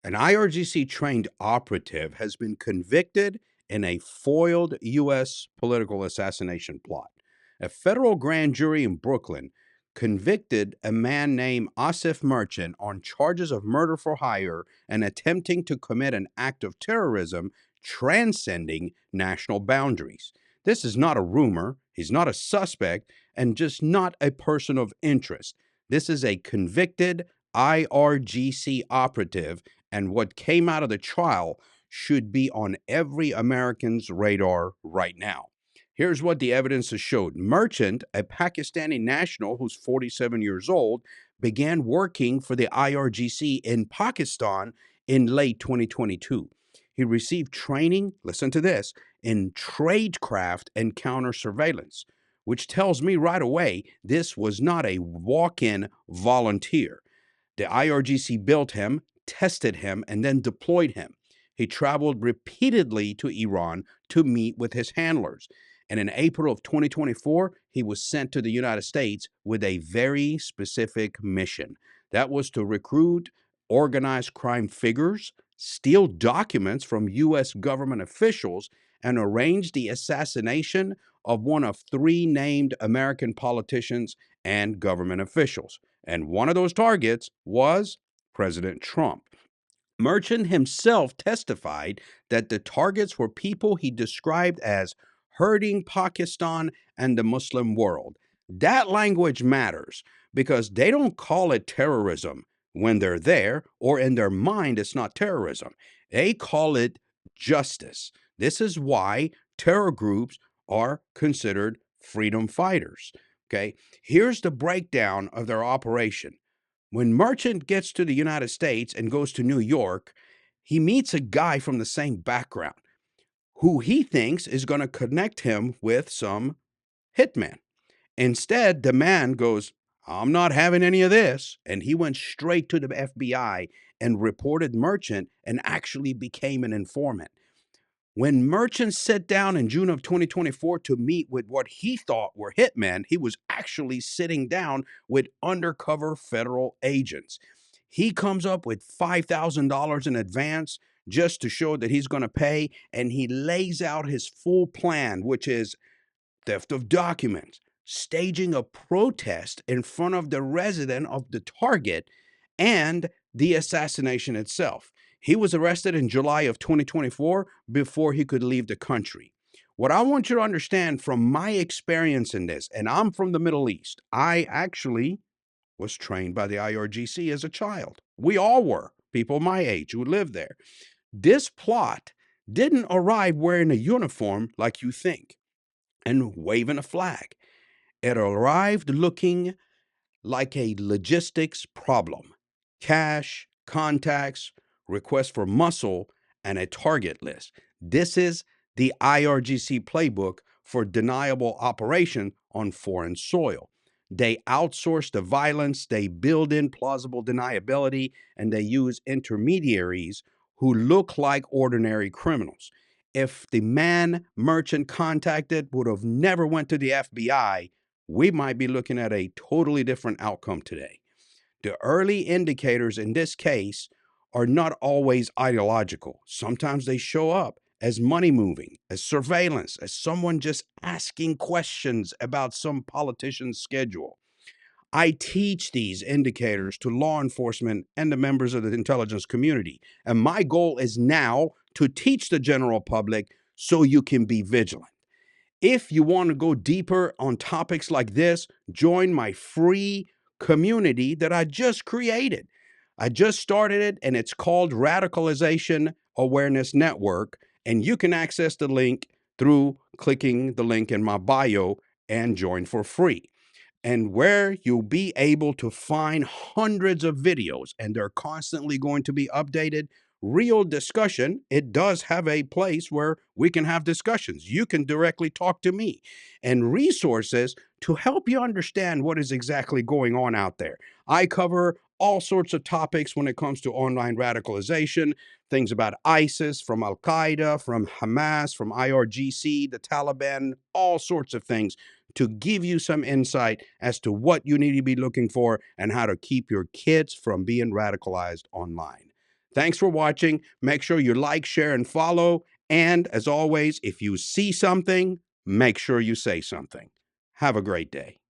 An IRGC trained operative has been convicted in a foiled U.S. political assassination plot. A federal grand jury in Brooklyn convicted a man named Asif Merchant on charges of murder for hire and attempting to commit an act of terrorism transcending national boundaries. This is not a rumor, he's not a suspect, and just not a person of interest. This is a convicted IRGC operative, and what came out of the trial should be on every American's radar right now. Here's what the evidence has showed. Merchant, a Pakistani national who's 47 years old, began working for the IRGC in Pakistan in late 2022. He received training, listen to this, in tradecraft and counter surveillance, which tells me right away this was not a walk in volunteer. The IRGC built him, tested him, and then deployed him. He traveled repeatedly to Iran to meet with his handlers. And in April of 2024, he was sent to the United States with a very specific mission. That was to recruit organized crime figures, steal documents from U.S. government officials, and arrange the assassination of one of three named American politicians and government officials. And one of those targets was President Trump. Merchant himself testified that the targets were people he described as hurting Pakistan and the Muslim world. That language matters because they don't call it terrorism when they're there, or in their mind, it's not terrorism. They call it justice. This is why terror groups are considered freedom fighters. Okay, here's the breakdown of their operation. When Merchant gets to the United States and goes to New York, he meets a guy from the same background who he thinks is going to connect him with some hitman. Instead, the man goes, I'm not having any of this. And he went straight to the FBI and reported Merchant and actually became an informant. When Merchant sat down in June of 2024 to meet with what he thought were hitmen, he was actually sitting down with undercover federal agents. He comes up with $5,000 in advance just to show that he's going to pay, and he lays out his full plan, which is theft of documents, staging a protest in front of the resident of the target, and the assassination itself. He was arrested in July of 2024 before he could leave the country. What I want you to understand from my experience in this, and I'm from the Middle East, I actually was trained by the IRGC as a child. We all were, people my age who lived there. This plot didn't arrive wearing a uniform like you think and waving a flag. It arrived looking like a logistics problem: cash, contacts, requests for muscle, and a target list. This is the IRGC playbook for deniable operation on foreign soil. They outsource the violence, they build in plausible deniability, and they use intermediaries who look like ordinary criminals. If the man Merchant contacted would have never went to the FBI, we might be looking at a totally different outcome today. The early indicators in this case are not always ideological. Sometimes they show up as money moving, as surveillance, as someone just asking questions about some politician's schedule. I teach these indicators to law enforcement and the members of the intelligence community. And my goal is now to teach the general public so you can be vigilant. If you want to go deeper on topics like this, join my free community that I just created. I just started it, and it's called Radicalization Awareness Network. And you can access the link through clicking the link in my bio and join for free. And where you'll be able to find hundreds of videos, and they're constantly going to be updated. Real discussion. It does have a place where we can have discussions. You can directly talk to me, and resources to help you understand what is exactly going on out there. I cover all sorts of topics when it comes to online radicalization, things about ISIS, from Al Qaeda, from Hamas, from IRGC, the Taliban, all sorts of things to give you some insight as to what you need to be looking for and how to keep your kids from being radicalized online. Thanks for watching. Make sure you like, share, and follow. And as always, if you see something, make sure you say something. Have a great day.